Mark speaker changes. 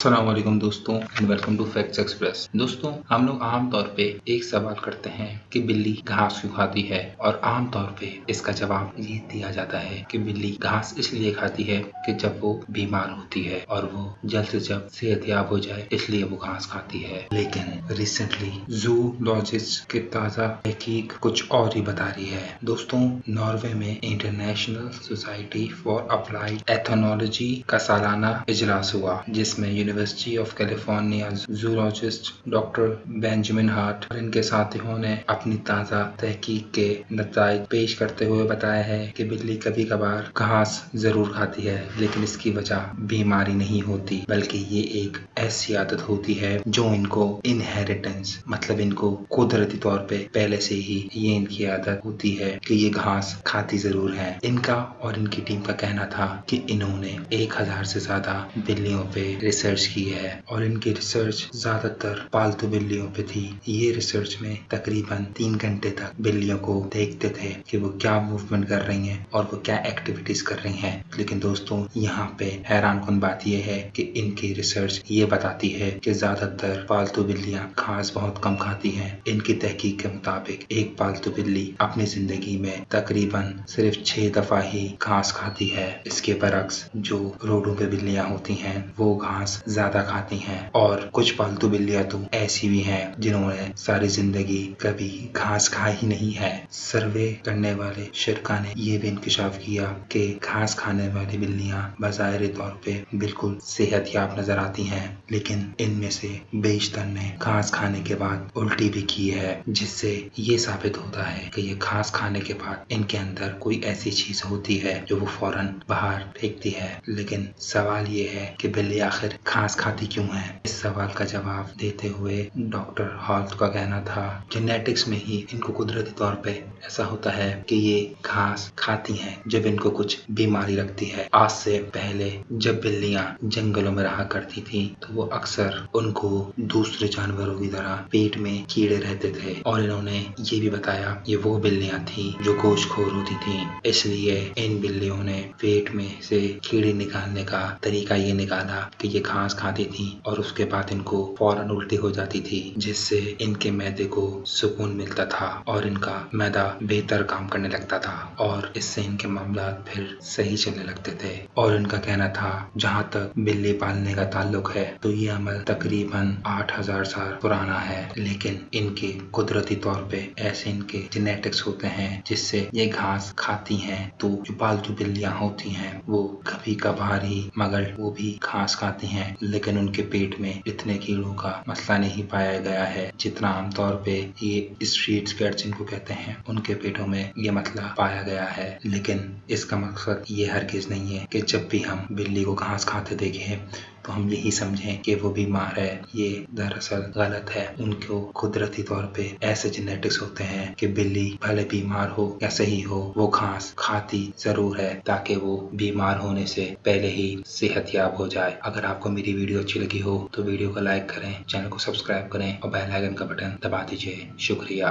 Speaker 1: अस्सलामुअलैकुम दोस्तों and welcome to Facts Express. दोस्तों, हम लोग आम तौर पे एक सवाल करते हैं कि बिल्ली घास क्यों खाती है, और आम तौर पे इसका जवाब ये दिया जाता है कि बिल्ली घास इसलिए खाती है कि जब वो बीमार होती है और वो जल्द से जल्द सेहतयाब हो जाए, इसलिए वो घास खाती है। लेकिन रिसेंटली जूलॉजिस्ट की ताज़ा तहकीक कुछ और ही बता रही है। दोस्तों, नॉर्वे में international society for applied ethology का सालाना इजलास हुआ, जिसमें university of California zoologist doctor Benjamin heart और इनके साथियों ने अपनी ताज़ा तहकीक के नताइज पेश करते हुए बताया है कि बिल्ली कभी कभार घास जरूर खाती है, लेकिन इसकी वजह बीमारी नहीं होती, बल्कि ये एक ऐसी आदत होती है जो इनको इनहेरिटेंस मतलब इनको कुदरती तौर पे पहले से ही ये इनकी आदत होती है कि ये घास खाती जरूर है। इनका और इनकी टीम का कहना था कि इन्होंने 1000 से ज्यादा बिल्लियों पे रिसर्च की है और इनकी रिसर्च ज्यादातर पालतू बिल्लियों पे थी। ये रिसर्च में तकरीबन 3 घंटे तक बिल्लियों को देखते थे कि वो क्या मूवमेंट कर रही हैं और वो क्या एक्टिविटीज कर रही हैं। लेकिन दोस्तों, यहाँ पे हैरानकुन बात यह है कि इनकी रिसर्च ये बताती है कि ज्यादातर पालतू बिल्लियां घास बहुत कम खाती हैं। इनकी तहकीक के मुताबिक एक पालतू बिल्ली अपनी जिंदगी में तकरीबन सिर्फ 6 दफा ही घास खाती है। इसके बरक्स जो रोडों पे बिल्लियां होती हैं वो घास ज्यादा खाती हैं, और कुछ पालतू बिल्लियां तो ऐसी भी हैं जिन्होंने सारी जिंदगी कभी घास खाई ही नहीं है। सर्वे करने वाले शिरका ने ये भी इंकशाफ किया कि घास खाने वाली बिल्लियां बज़ाहिर तौर पे बिल्कुल सेहतयाब नजर आती हैं, लेकिन इनमें से बेशतर ने घास खाने के बाद उल्टी भी की है, जिससे ये साबित होता है कि ये घास खाने के बाद इनके अंदर कोई ऐसी चीज होती है जो वो फौरन बाहर फेंकती है। लेकिन सवाल ये है कि बिल्ली आखिर घास खाती क्यों है। इस सवाल का जवाब देते हुए डॉक्टर हॉल्ट का कहना था, जेनेटिक्स में ही इनको कुदरती तौर पे ऐसा होता है कि ये घास खाती हैं जब इनको कुछ बीमारी लगती है। आज से पहले जब बिल्लियां जंगलों में रहा करती थी तो वो अक्सर उनको दूसरे जानवरों की तरह पेट में कीड़े रहते थे, और इन्होंने ये भी बताया ये वो बिल्लियां थी जो गोश्तखोर होती थी, इसलिए इन बिल्लियों ने पेट में से कीड़े निकालने का तरीका ये निकाला कि ये घास खाती थी और उसके बाद इनको फौरन उल्टी हो जाती थी, जिससे इनके मैदे को सुकून मिलता था और इनका मैदा बेहतर काम करने लगता था, और इससे इनके मामला फिर सही चलने लगते थे। और इनका कहना था जहाँ तक बिल्ली पालने का ताल्लुक है तो ये अमल तकरीबन 8000 साल पुराना है, लेकिन इनके कुदरती तौर पे ऐसे इनके जेनेटिक्स होते हैं जिससे ये घास खाती हैं। तो जो पालतू बिल्लियां होती हैं वो कभी कभार ही मगर वो भी घास खाती हैं, लेकिन उनके पेट में इतने कीड़ों का मसला नहीं पाया गया है जितना आमतौर पे ये स्ट्रीट कैट्स जिनको कहते हैं उनके पेटों में ये मसला पाया गया है। लेकिन इसका मकसद ये हरगिज नहीं है कि जब भी हम बिल्ली को घास खाते देखें तो हम यही समझें कि वो बीमार है। ये दरअसल गलत है। उनको कुदरती तौर पे ऐसे जेनेटिक्स होते हैं कि बिल्ली भले बीमार हो या सही हो वो घास खाती जरूर है ताकि वो बीमार होने से पहले ही सेहतयाब हो जाए। अगर आपको मेरी वीडियो अच्छी लगी हो तो वीडियो को लाइक करें, चैनल को सब्सक्राइब करें और बेल आइकन का बटन दबा दीजिए। शुक्रिया।